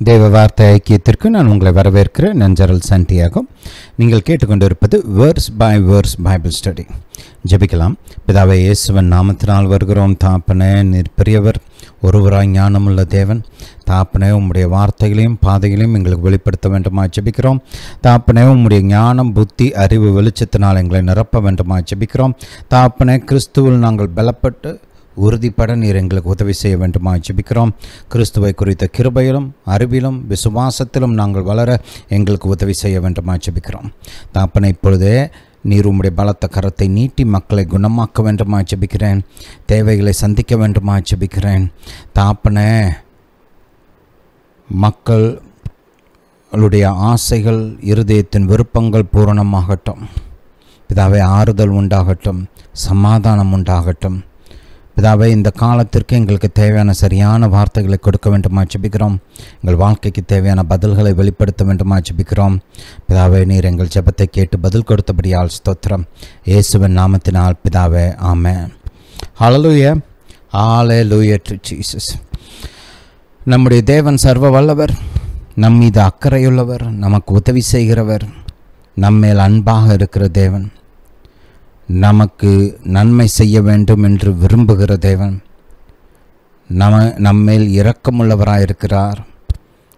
தேவ வார்த்தை ஐக்கியத்திற்கு நான் உங்களை வரவேற்கிறேன். நஞ்சரல் சண்டியாகோ. நீங்கள் கேட்டுக்கொண்டிருப்பது verse by verse Bible study. ஜெபிக்கலாம். பிதாவே, இயேசுவின் நாமத்தினால் வருகிறோம். தாப்பனே, நீர் பெரியவர், ஒருவராய் ஞானமுள்ள தேவன். தாப்பனே, உம்முடைய வார்த்தைகளையும் பாதைகளையும் எங்களுக்கு வெளிப்படுத்த வேண்டுமா ஜெபிக்கிறோம். தாப்பனே, உம்முடைய ஞானம், புத்தி, அறிவு, வெளிச்சத்தினால் எங்களை நிரப்ப வேண்டுமா ஜெபிக்கிறோம். தாப்பனே, கிறிஸ்துவில் நாங்கள் பலப்பட்டு உறுதிப்பட நீர் எங்களுக்கு உதவி செய்ய வேண்டுமா ஜெபிக்கிறோம். கிறிஸ்துவை குறித்த கிருபையிலும் அறிவிலும் விசுவாசத்திலும் நாங்கள் வளர எங்களுக்கு உதவி செய்ய வேண்டுமா ஜெபிக்கிறோம். தாப்பனை, இப்பொழுதே நீர் உம்முடைய பலத்த கரத்தை நீட்டி மக்களை குணமாக்க வேண்டுமா ஜெபிக்கிறேன். தேவைகளை சந்திக்க வேண்டுமா ஜெபிக்கிறேன். தாப்பனே, மக்களுடைய ஆசைகள், இருதயத்தின் விருப்பங்கள் பூரணமாகட்டும். பிதாவே, ஆறுதல் உண்டாகட்டும், சமாதானம் உண்டாகட்டும். பிதாவே, இந்த காலத்திற்கு எங்களுக்கு தேவையான சரியான வார்த்தைகளை கொடுக்க வேண்டுமா ஜெபிக்கிறோம். எங்கள் வாழ்க்கைக்கு தேவையான பதில்களை வெளிப்படுத்த வேண்டுமா ஜெபிக்கிறோம். பிதாவே, நீர் எங்கள் ஜெபத்தை கேட்டு பதில் கொடுத்தபடியால் ஸ்தோத்திரம். இயேசுவின் நாமத்தினால் பிதாவே, ஆமென். ஹல்லேலூயா, ஹல்லேலூயா டு ஜீசஸ். நம்முடைய தேவன் சர்வ வல்லவர், நம் மீது அக்கறையுள்ளவர், நமக்கு உதவி செய்கிறவர், நம்மேல் அன்பாக இருக்கிற தேவன், நமக்கு நன்மை செய்ய வேண்டும் என்று விரும்புகிற தேவன், நம்மேல் இரக்கமுள்ளவராயிருக்கிறார்.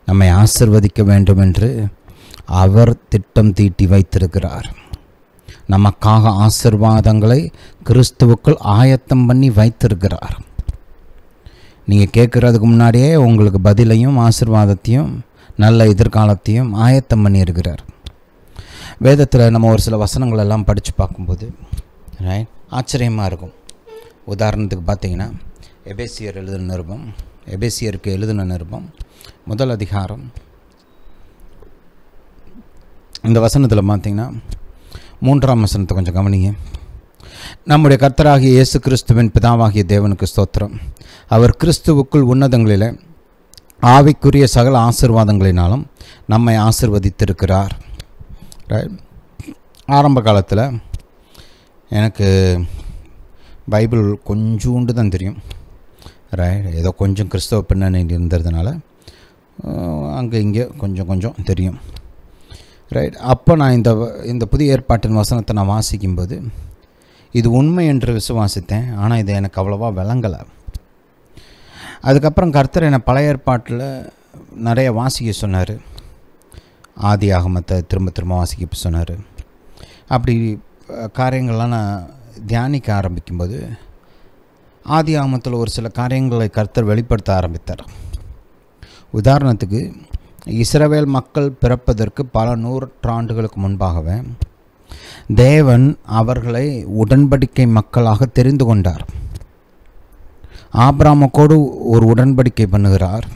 நம்மை ஆசிர்வதிக்க வேண்டும் என்று அவர் திட்டம் தீட்டி வைத்திருக்கிறார். நமக்காக ஆசீர்வாதங்களை கிறிஸ்துவுக்குள் ஆயத்தம் பண்ணி வைத்திருக்கிறார். நீங்கள் கேட்குறதுக்கு முன்னாடியே உங்களுக்கு பதிலையும் ஆசீர்வாதத்தையும் நல்ல எதிர்காலத்தையும் ஆயத்தம் பண்ணியிருக்கிறார். வேதத்தில் நம்ம ஒரு சில வசனங்கள் எல்லாம் படித்து பார்க்கும்போது ஆச்சரியமாக இருக்கும். உதாரணத்துக்கு பார்த்தீங்கன்னா, எபேசியருக்கு எழுதின நிருபம் 1 அதிகாரம் இந்த வசனத்தில் பார்த்தீங்கன்னா 3ஆம் வசனத்தை கொஞ்சம் கவனிங்க. நம்முடைய கர்த்தராகிய இயேசு கிறிஸ்துவின் பிதாவாகிய தேவனுக்கு ஸ்தோத்திரம். அவர் கிறிஸ்துவுக்குள் உன்னதங்களில் ஆவிக்குரிய சகல ஆசீர்வாதங்களினாலும் நம்மை ஆசீர்வதித்திருக்கிறார். ஆரம்ப காலத்தில் எனக்கு பைபிள் கொஞ்சோண்டு தான் தெரியும். ஏதோ கொஞ்சம் கிறிஸ்தவ பின்னணி இருந்ததுனால அங்கே இங்கே கொஞ்சம் தெரியும். அப்போ நான் இந்த புதிய ஏற்பாட்டின் வசனத்தை நான் வாசிக்கும்போது இது உண்மை என்று விசுவாசித்தேன். ஆனால் இது எனக்கு அவ்வளோவா விளங்கலை. அதுக்கப்புறம் கர்த்தர் என்னை பழைய ஏற்பாட்டில் நிறைய வாசிக்க சொன்னார். ஆதி ஆகமத்தை திரும்ப வாசிக்க சொன்னார். அப்படி காரியங்கள்லாம் நான் தியானிக்க ஆரம்பிக்கும்போது ஆதி ஆகமத்தில் ஒரு சில காரியங்களை கர்த்தர் வெளிப்படுத்த ஆரம்பித்தார். உதாரணத்துக்கு, இஸ்ரவேல் மக்கள் பிறப்பதற்கு பல நூற்றாண்டுகளுக்கு முன்பாகவே தேவன் அவர்களை உடன்படிக்கை மக்களாக தெரிந்து கொண்டார். ஆபிரகாமுக்கோடு ஒரு உடன்படிக்கை பண்ணுகிறார்.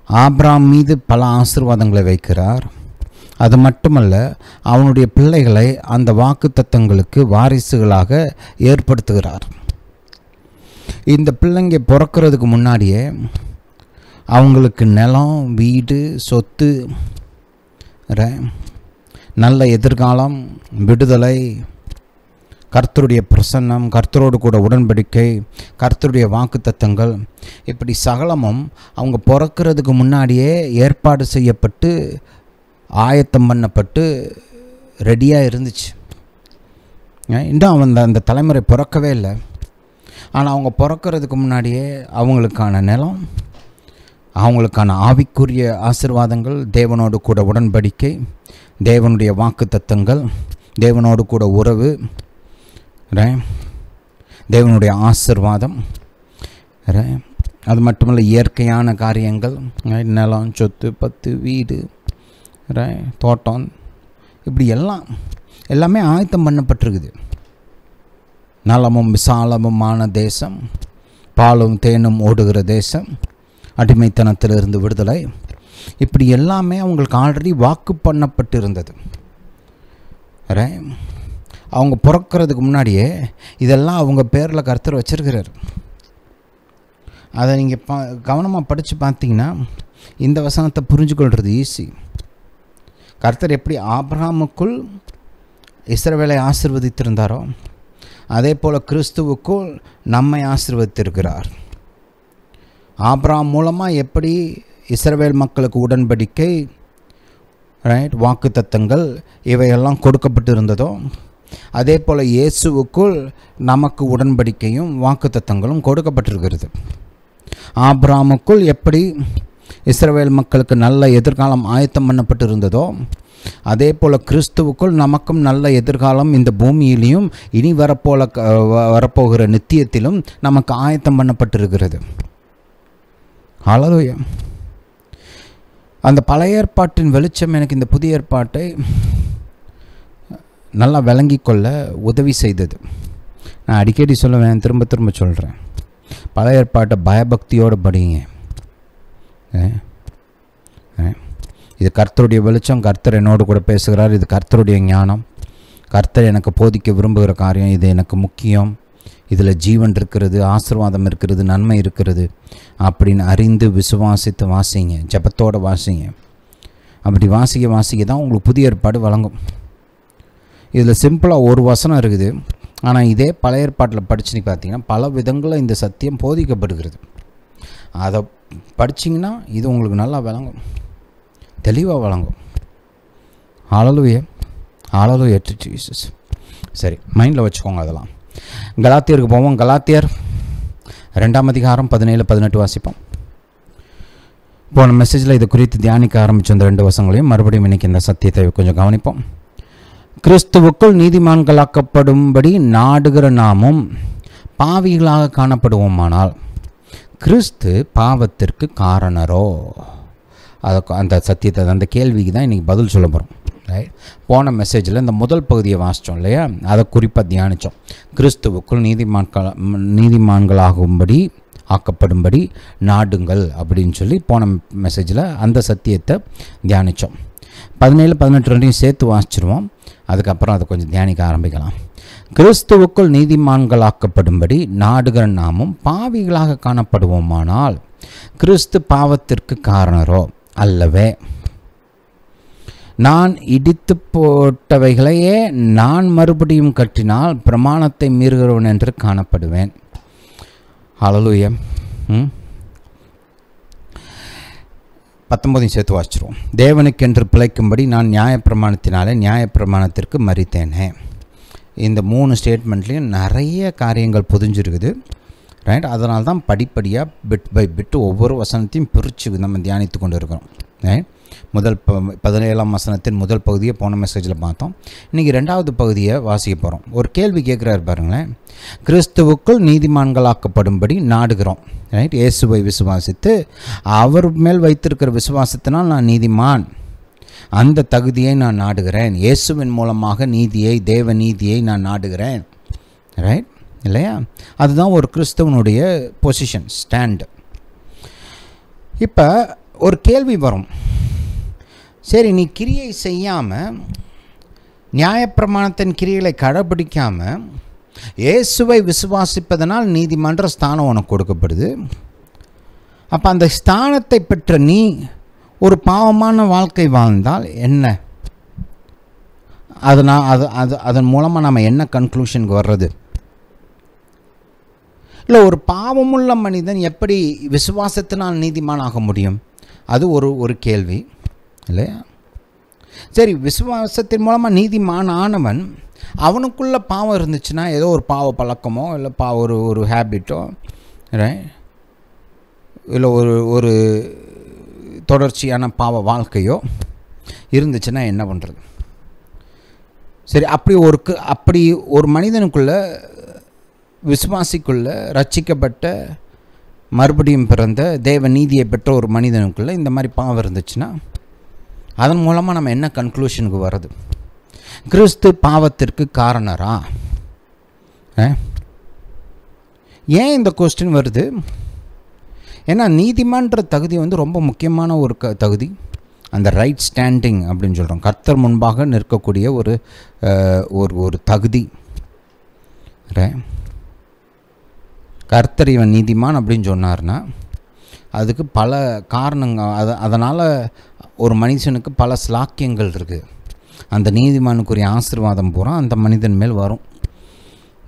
ஆபிரகாம் மீது பல ஆசீர்வாதங்களை வைக்கிறார். அது மட்டுமல்ல, அவனுடைய பிள்ளைகளை அந்த வாக்குத்தத்தங்களுக்கு வாரிசுகளாக ஏற்படுத்துகிறார். இந்த பிள்ளைங்க பிறக்கிறதுக்கு முன்னாடியே அவங்களுக்கு நிலம், வீடு, சொத்து, நல்ல எதிர்காலம், விடுதலை, கர்த்தருடைய பிரசன்னம், கர்த்தரோடு கூட உடன்படிக்கை, கர்த்தருடைய வாக்குத்தத்தங்கள், இப்படி சகலமும் அவங்க பிறக்கிறதுக்கு முன்னாடியே ஏற்பாடு செய்யப்பட்டு ஆயத்தம் பண்ணப்பட்டு ரெடியாக இருந்துச்சு. இன்னும் அந்த தலைமுறை பிறக்கவே இல்லை. ஆனால் அவங்க பிறக்கிறதுக்கு முன்னாடியே அவங்களுக்கான நிலம், அவங்களுக்கான ஆவிக்குரிய ஆசீர்வாதங்கள், தேவனோடு கூட உடன்படிக்கை, தேவனுடைய வாக்குத்தத்தங்கள், தேவனோடு கூட உறவு, தேவனுடைய ஆசீர்வாதம், அது மட்டுமல்ல இயற்கையான காரியங்கள், நிலம், சொத்து, பத்து, வீடு, தோட்டம், இப்படி எல்லாமே ஆயத்தம் பண்ணப்பட்டிருக்குது. நலமும் விசாலமுமான தேசம், பாலும் தேனும் ஓடுகிற தேசம், அடிமைத்தனத்திலிருந்து விடுதலை, இப்படி எல்லாமே அவங்களுக்கு ஆல்ரெடி வாக்கு பண்ணப்பட்டு இருந்தது. அவங்க பிறக்கிறதுக்கு முன்னாடியே இதெல்லாம் அவங்க பேரில் கர்த்தர் வச்சிருக்கிறார். அதை நீங்கள் கவனமாக படித்து பார்த்தீங்கன்னா இந்த வசனத்தை புரிஞ்சுக்கொள்வது ஈஸி. கர்த்தர் எப்படி ஆபிரகாமுக்குள் இஸ்ரவேலை ஆசீர்வதித்திருந்தாரோ அதே போல் கிறிஸ்துவுக்குள் நம்மை ஆசீர்வதித்திருக்கிறார். ஆபிரகாம் மூலமாக எப்படி இஸ்ரவேல் மக்களுக்கு உடன்படிக்கை, ரைட், வாக்குத்தத்தங்கள் இவையெல்லாம் கொடுக்கப்பட்டு இருந்ததோ அதே போல் இயேசுவுக்குள் நமக்கு உடன்படிக்கையும் வாக்குத்தத்தங்களும் கொடுக்கப்பட்டிருக்கிறது. ஆபிரகாமுக்குள் எப்படி இஸ்ரவேல் மக்களுக்கு நல்ல எதிர்காலம் ஆயத்தம் பண்ணப்பட்டு இருந்ததோ அதே போல் கிறிஸ்துவுக்குள் நமக்கும் நல்ல எதிர்காலம் இந்த பூமியிலையும் இனி வரப்போகிற நித்தியத்திலும் நமக்கு ஆயத்தம் பண்ணப்பட்டிருக்கிறது. ஹல்லேலூயா. அந்த பழைய ஏற்பாட்டின் வெளிச்சம் எனக்கு இந்த புதிய ஏற்பாட்டை நல்லா விளங்கி கொள்ள உதவி செய்தது. நான் அடிக்கடி சொல்லுவேன், திரும்ப திரும்ப சொல்கிறேன், பழைய ஏற்பாட்டை பயபக்தியோடு படிங்க. இது கர்த்தருடைய வெளிச்சம், கர்த்தர் என்னோடு கூட பேசுகிறார், இது கர்த்தருடைய ஞானம், கர்த்தர் எனக்கு போதிக்க விரும்புகிற காரியம், இது எனக்கு முக்கியம், இதில் ஜீவன் இருக்கிறது, ஆசீர்வாதம் இருக்கிறது, நன்மை இருக்கிறது அப்படின்னு அறிந்து விசுவாசித்து வாசிங்க, ஜெபத்தோடு வாசிங்க. அப்படி வாசிக்க தான் உங்களுக்கு புதிய ஏற்பாடு வழங்கும். இதில் சிம்பிளாக ஒரு வசனம் இருக்குது, ஆனால் இதே பழைய ஏற்பாட்டில் படிச்சுன்னு பார்த்தீங்கன்னா பல விதங்களில் இந்த சத்தியம் போதிக்கப்படுகிறது. அதை படிச்சிங்கன்னா இது உங்களுக்கு நல்லா விளங்கும், தெளிவாக வழங்கும். ஹல்லேலூயா, ஹல்லேலூயா டு ஜீசஸ். சரி, மைண்டில் வச்சுக்கோங்க அதெல்லாம். கலாத்தியருக்கு போவோம். கலாத்தியர் 2ஆம் அதிகாரம் 17-18 வாசிப்போம். போன மெசேஜில் இது குறித்து தியானிக்க ஆரம்பித்த அந்த 2 வசங்களையும் மறுபடியும் இன்றைக்கி இந்த சத்தியத்தை கொஞ்சம் கவனிப்போம். கிறிஸ்துவுக்குள் நீதிமான்களாக்கப்படும்படி நாடுகிற நாமும் பாவிகளாக காணப்படுவோமானால் கிறிஸ்து பாவத்திற்கு காரணரோ? அந்த சத்தியத்தை, அந்த கேள்விக்கு தான் இன்றைக்கி பதில் சொல்ல போகிறோம். ரைட், போன மெசேஜில் இந்த முதல் பகுதியை வாசித்தோம் இல்லையா, அதை குறிப்பாக தியானித்தோம். கிறிஸ்துவுக்குள் நீதிமான்களாகும்படி ஆக்கப்படும்படி நாடுங்கள் அப்படின்னு சொல்லி போன மெசேஜில் அந்த சத்தியத்தை தியானித்தோம். 17-18 ரெண்டையும் சேர்த்து வாசிச்சிருவோம், அதுக்கப்புறம் அதை கொஞ்சம் தியானிக்க ஆரம்பிக்கலாம். கிறிஸ்துவுக்குள் நீதிமான்களாக்கப்படும்படி நாடுகிற நாமும் பாவிகளாக காணப்படுவோமானால் கிறிஸ்து பாவத்திற்கு காரணரோ? அல்லவே. நான் இடித்து போட்டவைகளையே நான் மறுபடியும் கட்டினால் பிரமாணத்தை மீறுகிறவன் என்று காணப்படுவேன். ஹல்லேலூயா. 19 சேர்த்து வாசிச்சிருவோம். தேவனுக்கென்று பிழைக்கும்படி நான் நியாயப்பிரமாணத்தினாலே நியாயப்பிரமாணத்திற்கு மரித்தேனே. இந்த 3 ஸ்டேட்மெண்ட்லேயும் நிறைய காரியங்கள் புதிஞ்சிருக்குது. ரைட், அதனால தான் படிப்படியாக பிட் பை பிட் ஒவ்வொரு வசனத்தையும் பிரித்து நம்ம தியானித்து கொண்டு இருக்கிறோம். ரைட், முதல் 17ஆம் வசனத்தின் முதல் பகுதியை போன மெசேஜில் பார்த்தோம். இன்றைக்கி 2வது பகுதியை வாசிக்க போகிறோம். ஒரு கேள்வி கேட்குறாரு பாருங்களேன். கிறிஸ்துவுக்குள் நீதிமான்களாக்கப்படும்படி நாடுகிறோம். ரைட், இயேசுவை விசுவாசித்து அவர் மேல் வைத்திருக்கிற விசுவாசத்தினால் நான் நீதிமான், அந்த தகுதியை நான் நாடுகிறேன். இயேசுவின் மூலமாக நீதியை, தேவ நீதியை நான் நாடுகிறேன். ரைட் இல்லையா? அதுதான் ஒரு கிறிஸ்தவனுடைய பொசிஷன், ஸ்டாண்டு. இப்போ ஒரு கேள்வி வரும், சரி நீ கிரியை செய்யாமல், நியாயப்பிரமாணத்தின் கிரியைகளை கடைபிடிக்காமல் இயேசுவை விசுவாசிப்பதனால் நீதிமன்ற ஸ்தானம் உனக்கு கொடுக்கப்படுது. அப்போ அந்த ஸ்தானத்தை பெற்ற நீ ஒரு பாவமான வாழ்க்கை வாழ்ந்தால் என்ன? அதன் மூலமாக நம்ம என்ன கன்க்ளூஷனுக்கு வர்றது? இல்லை, ஒரு பாவமுள்ள மனிதன் எப்படி விசுவாசத்தினால் நீதிமான் ஆக முடியும்? அது ஒரு கேள்வி இல்லையா? சரி, விசுவாசத்தின் மூலமாக நீதிமான் ஆனவன் அவனுக்குள்ள பாவம் இருந்துச்சுன்னா, ஏதோ ஒரு பாவ பழக்கமோ இல்லை ஒரு ஹேபிட்டோ, இல்லை ஒரு தொடர்ச்சியான பாவ வாழ்க்கையோ இருந்துச்சுன்னா என்ன பண்ணுறது? சரி, அப்படி ஒரு மனிதனுக்குள்ள, விசுவாசிக்குள்ள, ரட்சிக்கப்பட்ட மறுபடியும் பிறந்த தேவ நீதியை பெற்ற ஒரு மனிதனுக்குள்ள இந்த மாதிரி பாவம் இருந்துச்சுன்னா அதன் மூலமாக நம்ம என்ன கன்க்ளூஷனுக்கு வர்றது? கிறிஸ்து பாவத்திற்கு காரணரா? ஏன் இந்த கொஸ்டின் வருது? ஏன்னா நீதிமான்ற தகுதி ரொம்ப முக்கியமான ஒரு தகுதி. அந்த ரைட் ஸ்டாண்டிங் அப்படின்னு சொல்கிறோம், கர்த்தர் முன்பாக நிற்கக்கூடிய ஒரு தகுதி. கர்த்தர் இவன் நீதிமான் அப்படின்னு சொன்னார்னா அதுக்கு பல காரணங்கள், அதனால் ஒரு மனுஷனுக்கு பல ஸ்லாக்கியங்கள் இருக்குது. அந்த நீதிமானுக்குரிய ஆசீர்வாதம் பூரா அந்த மனிதன் மேல் வரும்.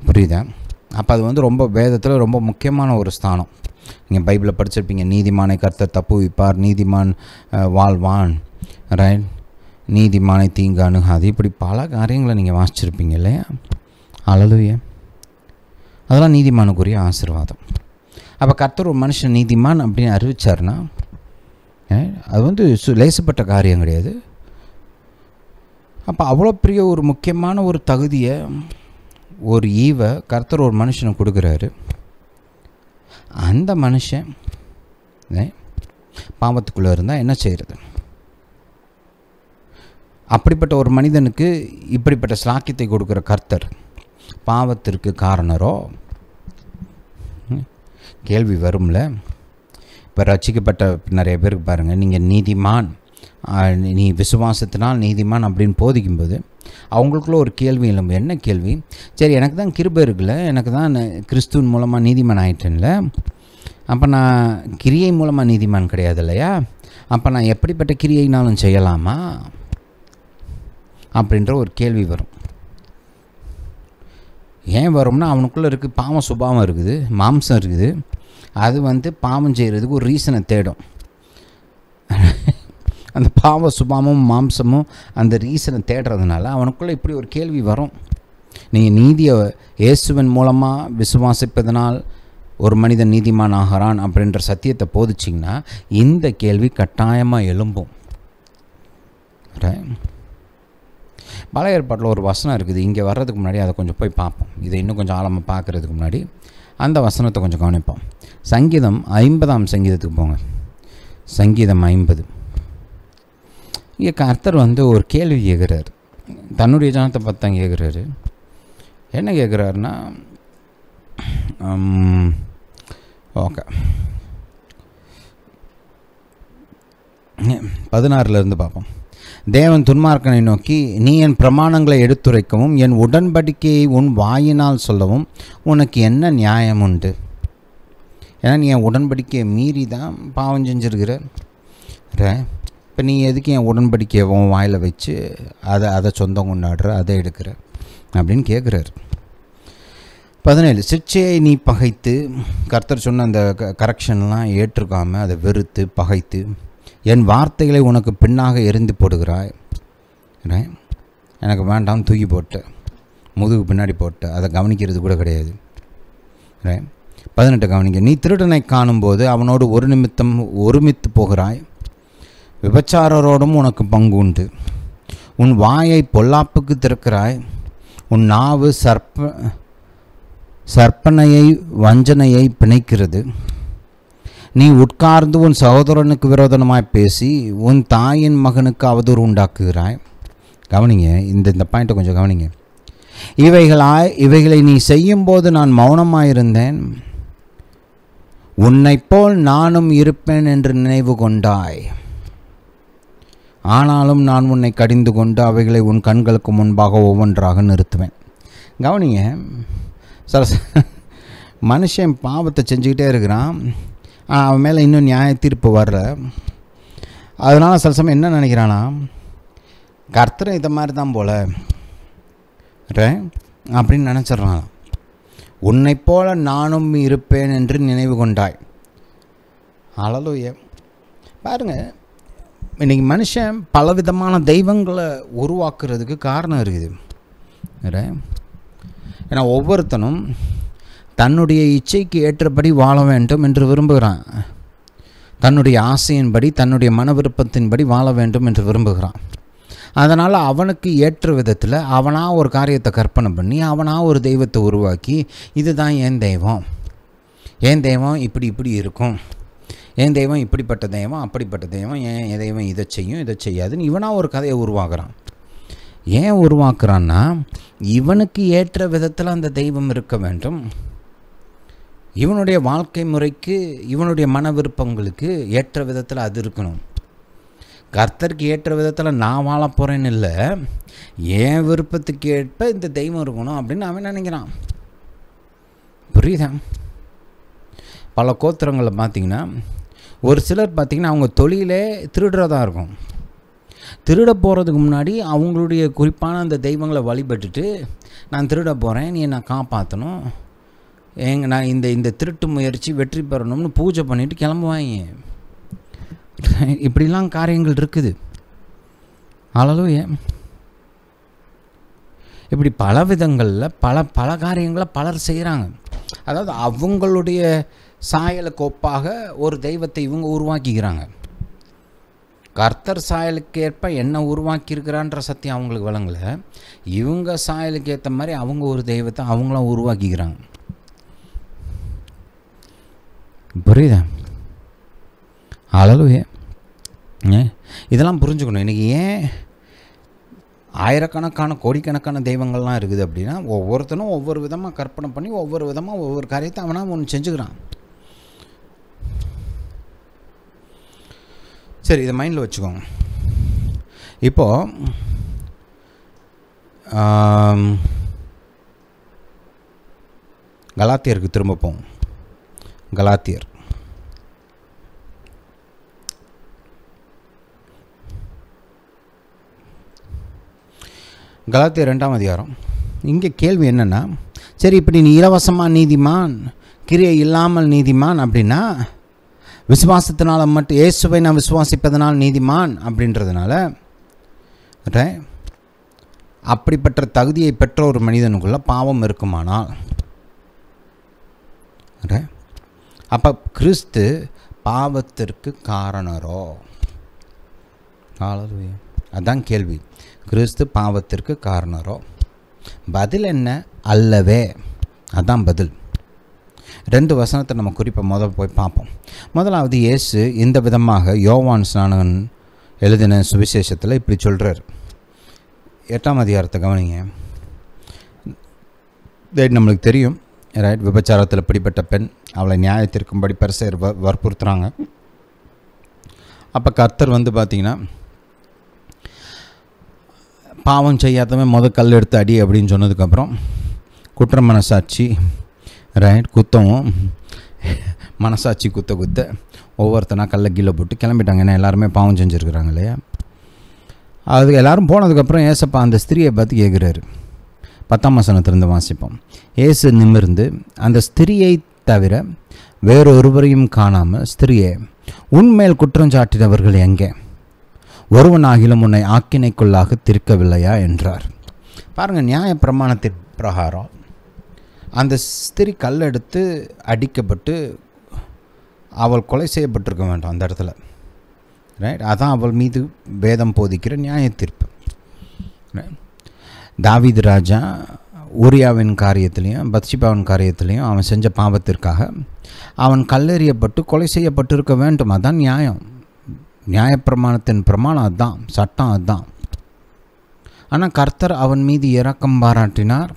புரியுதா? அப்போ அது வந்து ரொம்ப வேதத்தில் ரொம்ப முக்கியமான ஒரு ஸ்தானம். நீங்கள் பைபிளில் படிச்சிருப்பீங்க, நீதிமானை கர்த்தர் தப்புவிப்பார், நீதிமான் வாழ்வான், ரைட், நீதிமானை தீங்கு அணுகாது, இப்படி பல காரியங்களை நீங்கள் வாசிச்சிருப்பீங்க இல்லையா? அல்லேலூயா. அதெல்லாம் நீதிமானுக்குரிய ஆசீர்வாதம். அப்போ கர்த்தர் ஒரு மனுஷன் நீதிமான் அப்படின்னு அறிவிச்சார்னா அது வந்து லேசப்பட்ட காரியம் கிடையாது. அப்போ அவ்வளோ பெரிய ஒரு முக்கியமான ஒரு தகுதியை, ஒரு ஈவை கர்த்தர் ஒரு மனுஷனை கொடுக்குறாரு. அந்த மனுஷன் பாவத்துக்குள்ளே இருந்தால் என்ன செய்கிறது? அப்படிப்பட்ட ஒரு மனிதனுக்கு இப்படிப்பட்ட ஸ்லாக்கியத்தை கொடுக்குற கர்த்தர் பாவத்திற்கு காரணரோ? கேள்வி வரும்ல. இப்போ ரட்சிக்கப்பட்ட நிறைய பேருக்கு பாருங்கள், நீங்கள் நீதிமான், நீ விசுவாசத்தினால் நீதிமான் அப்படின்னு போதிக்கும்போது அவங்களுக்குள்ள ஒரு கேள்வி எழும்பு. என்ன கேள்வி? சரி, எனக்கு தான் கிருபை இருக்குல்ல, எனக்கு தான் கிறிஸ்துவின் மூலமாக நீதிமான் ஆகிட்டேன்ல, அப்போ நான் கிரியை மூலமாக நீதிமான் கிடையாது இல்லையா? அப்போ நான் எப்படிப்பட்ட கிரியைனாலும் செய்யலாமா அப்படின்ற ஒரு கேள்வி வரும். ஏன் வரும்னா, அவனுக்குள்ளே இருக்குது பாவம் சுபாவம் இருக்குது, மாம்சம் இருக்குது. அது வந்து பாவம் செய்கிறதுக்கு ஒரு ரீசனை தேடும். அந்த பாவ சுபாவமும் மாம்சமும் அந்த ரீசனை தேடுறதுனால அவனுக்குள்ளே இப்படி ஒரு கேள்வி வரும். நீங்கள் நீதியை இயேசுவின் மூலமாக விசுவாசிப்பதனால் ஒரு மனிதன் நீதிமான் ஆகிறான் அப்படின்ற சத்தியத்தை போதிச்சிங்கன்னா இந்த கேள்வி கட்டாயமாக எழும்பும். பழைய ஏற்பாட்டில் ஒரு வசனம் இருக்குது. இங்கே வர்றதுக்கு முன்னாடி அதை கொஞ்சம் போய் பார்ப்போம். இதை இன்னும் கொஞ்சம் ஆழமாக பார்க்குறதுக்கு முன்னாடி அந்த வசனத்தை கொஞ்சம் கவனிப்போம். சங்கீதம் 50ஆம் சங்கீதத்துக்கு போங்க. சங்கீதம் 50. இங்கே கர்த்தர் வந்து ஒரு கேள்வி கேட்குறாரு. தன்னுடைய ஜனத்தை பார்த்து தான் கேட்குறாரு. என்ன கேட்குறாருன்னா, ஓகே 16 பார்ப்போம். தேவன் துன்மார்க்கனை நோக்கி, நீ என் பிரமாணங்களை எடுத்துரைக்கவும் என் உடன்படிக்கையை உன் வாயினால் சொல்லவும் உனக்கு என்ன நியாயம் உண்டு? ஏன்னா நீ என் உடன்படிக்கையை மீறி தான் பாவம் செஞ்சுருக்கிற. இப்போ நீ எதுக்கு என் உடன்படிக்கையை உன் வாயில் வச்சு அதை சொந்தம் கொண்டாடுற, அதை எடுக்கிற அப்படின்னு கேட்குறாரு. 17 சிற்சையை நீ பகைத்து, கர்த்தர் சொன்ன அந்த கரெக்ஷன்லாம் ஏற்றுக்காமல் அதை வெறுத்து பகைத்து என் வார்த்தைகளை உனக்கு பின்னாக எரிந்து போடுகிறாய். எனக்கு வேண்டாம் தூக்கி போட்டு முதுகு பின்னாடி போட்டு அதை கவனிக்கிறது கூட கிடையாது. 18 கவனிக்க, நீ திருடனை காணும்போது அவனோடு ஒரு நிமித்தம் ஒருமித்து போகிறாய், விபச்சாரரோடும் உனக்கு பங்கு உண்டு. உன் வாயை பொல்லாப்புக்கு திறக்கிறாய், உன் நாவு சற்பனையை வஞ்சனையை பிணைக்கிறது. நீ உட்கார்ந்து உன் சகோதரனுக்கு விரோதமாய் பேசி உன் தாயின் மகனுக்கு அவதூறு உண்டாக்குகிறாய். கவனிங்க, இந்த பாயிண்ட்டை கொஞ்சம் கவனிங்க. இவைகளை நீ செய்யும்போது நான் மௌனமாயிருந்தேன், உன்னைப் போல் நானும் இருப்பேன் என்று நினைவு கொண்டாய். ஆனாலும் நான் உன்னை கடிந்து கொண்டு அவைகளை உன் கண்களுக்கு முன்பாக ஒவ்வொன்றாக நிறுத்துவேன். கவனிங்க, மனுஷன் பாவத்தை செஞ்சுக்கிட்டே இருக்கிறான், அவன் மேலே இன்னும் நியாய தீர்ப்பு வர்ற. அதனால் சில சமயம் என்ன நினைக்கிறானா, கர்த்தரை இதை மாதிரி தான் போல அப்படின்னு நினச்சிட்றான். உன்னை போல நானும் இருப்பேன் என்று நினைவு கொண்டாய். அல்லேலூயா. பாருங்கள், இன்றைக்கி மனுஷன் பலவிதமான தெய்வங்களை உருவாக்குறதுக்கு காரணம் இருக்குது. ஏன்னா ஒவ்வொருத்தனும் தன்னுடைய இச்சைக்கு ஏற்றபடி வாழ வேண்டும் என்று விரும்புகிறான். தன்னுடைய ஆசையின்படி, தன்னுடைய மன விருப்பத்தின்படி வாழ வேண்டும் என்று விரும்புகிறான். அதனால் அவனுக்கு ஏற்ற விதத்தில் அவனாக ஒரு காரியத்தை கற்பனை பண்ணி அவனாக ஒரு தெய்வத்தை உருவாக்கி, இதுதான் என் தெய்வம், என் தெய்வம் இப்படி இப்படி இருக்கும், என் தெய்வம் இப்படிப்பட்ட தெய்வம் அப்படிப்பட்ட தெய்வம், என் தெய்வம் இதை செய்யும் இதை செய்யாதுன்னு இவனாக ஒரு கதையை உருவாக்குறான். ஏன் உருவாக்குறான்னா, இவனுக்கு ஏற்ற விதத்தில் அந்த தெய்வம் இருக்க வேண்டும், இவனுடைய வாழ்க்கை முறைக்கு இவனுடைய மன விருப்பங்களுக்கு ஏற்ற விதத்தில் அது இருக்கணும். கர்த்தருக்கு ஏற்ற விதத்தில் நான் வாழ போகிறேன்னு இல்லை, என் விருப்பத்துக்கு ஏற்ப இந்த தெய்வம் இருக்கணும் அப்படின்னு அவன் நினைக்கிறான். புரியுதா? பல கோத்திரங்களில் பார்த்திங்கன்னா, ஒரு சிலர் பார்த்திங்கன்னா அவங்க தொழிலே திருடுறதாக இருக்கும். திருட போகிறதுக்கு முன்னாடி அவங்களுடைய குறிப்பான அந்த தெய்வங்களை வழிபட்டுட்டு, நான் திருட போகிறேன், நீ என்னை காப்பாற்றணும், நான் இந்த திருட்டு முயற்சி வெற்றி பெறணும்னு பூஜை பண்ணிவிட்டு கிளம்புவாங்க. இப்படிலாம் காரியங்கள் இருக்குது. ஹல்லேலூயா. இப்படி பல விதங்களில் பல காரியங்களை பலர் செய்கிறாங்க. அதாவது அவங்களுடைய சாயலுக்கு ஒப்பாக ஒரு தெய்வத்தை இவங்க உருவாக்கிக்கிறாங்க. கர்த்தர் சாயலுக்கு ஏற்ப என்ன உருவாக்கியிருக்கிறான்ற சத்தியம் அவங்களுக்கு விளங்கலை. இவங்க சாயலுக்கு ஏற்ற மாதிரி அவங்க ஒரு தெய்வத்தை அவங்களாம் உருவாக்கிக்கிறாங்க. புரியுதா? ஹல்லேலூயா. இதெல்லாம் புரிஞ்சுக்கணும். இன்றைக்கி ஏன் ஆயிரக்கணக்கான கோடிக்கணக்கான தெய்வங்கள்லாம் இருக்குது அப்படின்னா, ஒவ்வொருத்தனும் ஒவ்வொரு விதமாக கற்பனை பண்ணி ஒவ்வொரு விதமாக ஒவ்வொரு காரியத்தை அவனாக ஒன்று செஞ்சுக்கிறான். சரி, இதை மைண்டில் வச்சுக்கோங்க. இப்போது கலாத்தியருக்கு திரும்ப போவோம். கலாத்தியர் கலாத்தியர் 2ஆம் அதிகாரம். இங்கே கேள்வி என்னென்னா, சரி இப்படி நீ இலவசமாக நீதிமான், கிரியை இல்லாமல் நீதிமான் அப்படின்னா, விசுவாசத்தினால் மட்டும் இயேசுவை நான் விசுவாசிப்பதனால் நீதிமான் அப்படின்றதுனால அப்படிப்பட்ட தகுதியை பெற்ற ஒரு மனிதனுக்குள்ள பாவம் இருக்குமானால், அப்போ கிறிஸ்து பாவத்திற்கு காரணரோ? அதான் கேள்வி. கிறிஸ்து பாவத்திற்கு காரணரோ? பதில் என்ன? அல்லவே. அதான் பதில். 2 வசனத்தை நம்ம குறிப்பாக போய் பார்ப்போம். முதலாவது, இயேசு இந்த விதமாக யோவான் ஸ்நானகன் எழுதின சுவிசேஷத்தில் இப்படி சொல்கிறார். 8ஆம் அதிகாரத்தை கவனிங்க. நம்மளுக்கு தெரியும், ரைட்? விபச்சாரத்தில் பிடிப்பட்ட பெண், அவளை நியாயத்திற்கும்படி பரிசேயர் வற்புறுத்துறாங்க. அப்போ கர்த்தர் பார்த்திங்கன்னா, பாவம் செய்யாதவன் கல் எடுத்து அடி அப்படின்னு சொன்னதுக்கப்புறம் குற்ற மனசாட்சி, ரைட், குத்தவும் மனசாட்சி குத்த ஒவ்வொருத்தனா கல்லை கீழே போட்டு கிளம்பிட்டாங்க. ஏன்னா எல்லாருமே பாவம் செஞ்சுருக்குறாங்க இல்லையா? அது எல்லோரும் போனதுக்கப்புறம் ஏசப்பா அந்த ஸ்திரியை பார்த்து கேட்குறாரு. 10ஆம் வசனத்திலிருந்து வாசிப்போம். இயேசு நிமிர்ந்து அந்த ஸ்திரியை தவிர வேறொருவரையும் காணாமல், ஸ்திரியே, உன்மேல் குற்றம் சாட்டினவர்கள் எங்கே? ஒருவனாகிலும் உன்னை ஆக்கினைக்குள்ளாக தீர்க்கவில்லையா என்றார். பாருங்கள், நியாய பிரமாணத்தின் பிரகாரம் அந்த ஸ்திரி கல்லெடுத்து அடிக்கப்பட்டு அவள் கொலை செய்யப்பட்டிருக்க வேண்டும் அந்த இடத்துல, ரைட்? அதான் அவள் மீது வேதம் போதிக்கிற நியாய தீர்ப்பு. தாவீது ராஜா ஊரியாவின் காரியத்திலையும் பத்ஷிபாவின் காரியத்திலையும் அவன் செஞ்ச பாவத்திற்காக அவன் கல்லெறியப்பட்டு கொலை செய்யப்பட்டிருக்க வேண்டும். அதுதான் நியாயம். நியாயப்பிரமாணத்தின் பிரமாணம் அதுதான், சட்டம் அதுதான். ஆனால் கர்த்தர் அவன் மீது இரக்கம் பாராட்டினார்.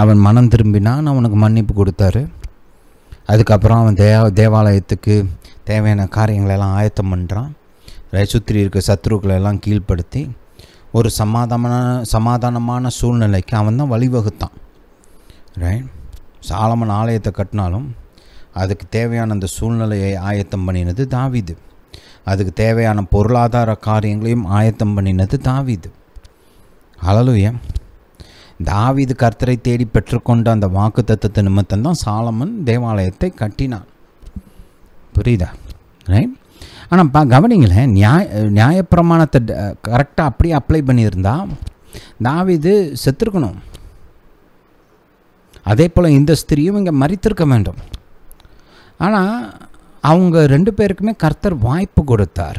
அவன் மனம் திரும்பினான், அவனுக்கு மன்னிப்பு கொடுத்தாரு. அதுக்கப்புறம் அவன் தேவாலயத்துக்கு தேவையான காரியங்களெல்லாம் ஆயத்தம் பண்ணுறான். சுற்றி இருக்க சத்ருக்களெல்லாம் கீழ்ப்படுத்தி ஒரு சமாதானமான சூழ்நிலைக்கு அவன் தான் வழிவகுத்தான். ரைட்? சாலமன் ஆலயத்தை கட்டினாலும் அதுக்கு தேவையான அந்த சூழ்நிலையை ஆயத்தம் பண்ணினது தாவீது. அதுக்கு தேவையான பொருளாதார காரியங்களையும் ஆயத்தம் பண்ணினது தாவீது. ஹல்லேலூயா. தாவீது கர்த்தரை தேடி பெற்றுக்கொண்ட அந்த வாக்கு தத்தத்தை நிமித்தம் தான் சாலமன் தேவாலயத்தை கட்டினான். புரியுதா? ரைட்? ஆனால் கவனிங்களேன், நியாயப்பிரமாணத்தை கரெக்டாக அப்படியே அப்ளை பண்ணியிருந்தா தாவீது செத்துருக்கணும். அதே போல் இந்த ஸ்திரியும் இங்கே மரித்திருக்க வேண்டும். ஆனால் அவங்க 2 பேருக்குமே கர்த்தர் வாய்ப்பு கொடுத்தார்.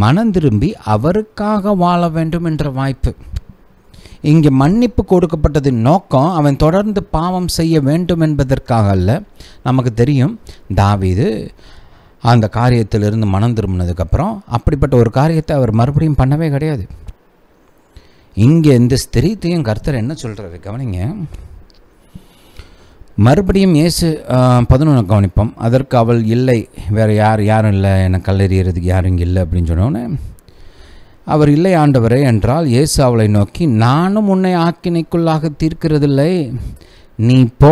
மனம் திரும்பி அவருக்காக வாழ வேண்டும் என்ற வாய்ப்பு. இங்கே மன்னிப்பு கொடுக்கப்பட்டதின் நோக்கம் அவன் தொடர்ந்து பாவம் செய்ய வேண்டும் என்பதற்காக அல்ல. நமக்கு தெரியும், தாவீது அந்த காரியத்திலிருந்து மனம் திரும்பினதுக்கப்புறம் அப்படிப்பட்ட ஒரு காரியத்தை அவர் மறுபடியும் பண்ணவே கிடையாது. இங்கே இந்த ஸ்திரீத்தையும் கர்த்தர் என்ன சொல்கிறாரு கவனிங்க. மறுபடியும் இயேசு 11 கவனிப்போம். அதற்கு அவள், இல்லை, வேறு யாரும் இல்லை, என்னை கல்லெறியறதுக்கு யாரும் இங்கே இல்லை அப்படின்னு சொன்னோன்னே, அவர், இல்லை ஆண்டவரே என்றால், இயேசு அவளை நோக்கி, நானும் உன்னை ஆக்கினைக்குள்ளாக தீர்க்கிறதில்லை, நீ போ,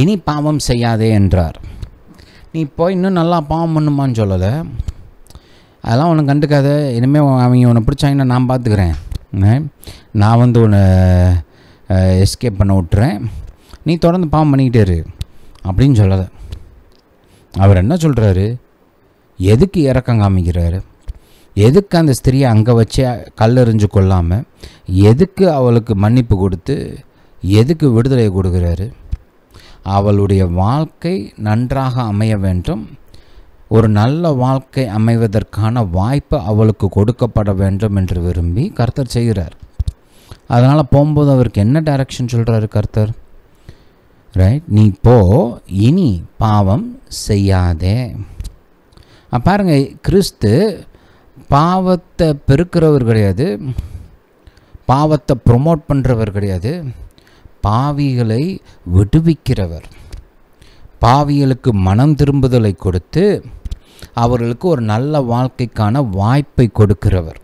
இனி பாவம் செய்யாதே என்றார். நீ போய் இன்னும் நல்லா பாவம் பண்ணுமான்னு சொல்லலை. அதெல்லாம் உனக்கு கண்டுக்காத, இனிமேல் அவங்க உன்னை பிடிச்சாங்கன்னா நான் பார்த்துக்கிறேன், நான் உன்னை எஸ்கேப் பண்ண விட்டுறேன், நீ தொடர்ந்து பாவம் பண்ணிக்கிட்டே இரு அப்படின்னு சொல்லலை. அவர் என்ன சொல்கிறாரு, எதுக்கு இறக்கம் காமிக்கிறாரு, எதுக்கு அந்த ஸ்திரியை அங்கே வச்சு கல்லெறிஞ்சு கொள்ளாமல் எதுக்கு அவளுக்கு மன்னிப்பு கொடுத்து எதுக்கு விடுதலை கொடுக்குறாரு? அவளுடைய வாழ்க்கை நன்றாக அமைய வேண்டும், ஒரு நல்ல வாழ்க்கை அமைவதற்கான வாய்ப்பு அவளுக்கு கொடுக்கப்பட வேண்டும் என்று விரும்பி கர்த்தர் செய்கிறார். அதனால் போகும்போது அவருக்கு என்ன டைரக்ஷன் சொல்கிறாரு கர்த்தர்? ரைட், நீ போ, இனி பாவம் செய்யாதே. பாருங்க, கிறிஸ்து பாவத்தை பெருக்கிறவர் கிடையாது, பாவத்தை ப்ரொமோட் பண்ணுறவர் கிடையாது, பாவிகளை விடுவிக்கிறவர். பாவிகளுக்கு மனம் திரும்புதலை கொடுத்து அவர்களுக்கு ஒரு நல்ல வாழ்க்கைக்கான வாய்ப்பை கொடுக்கிறவர்.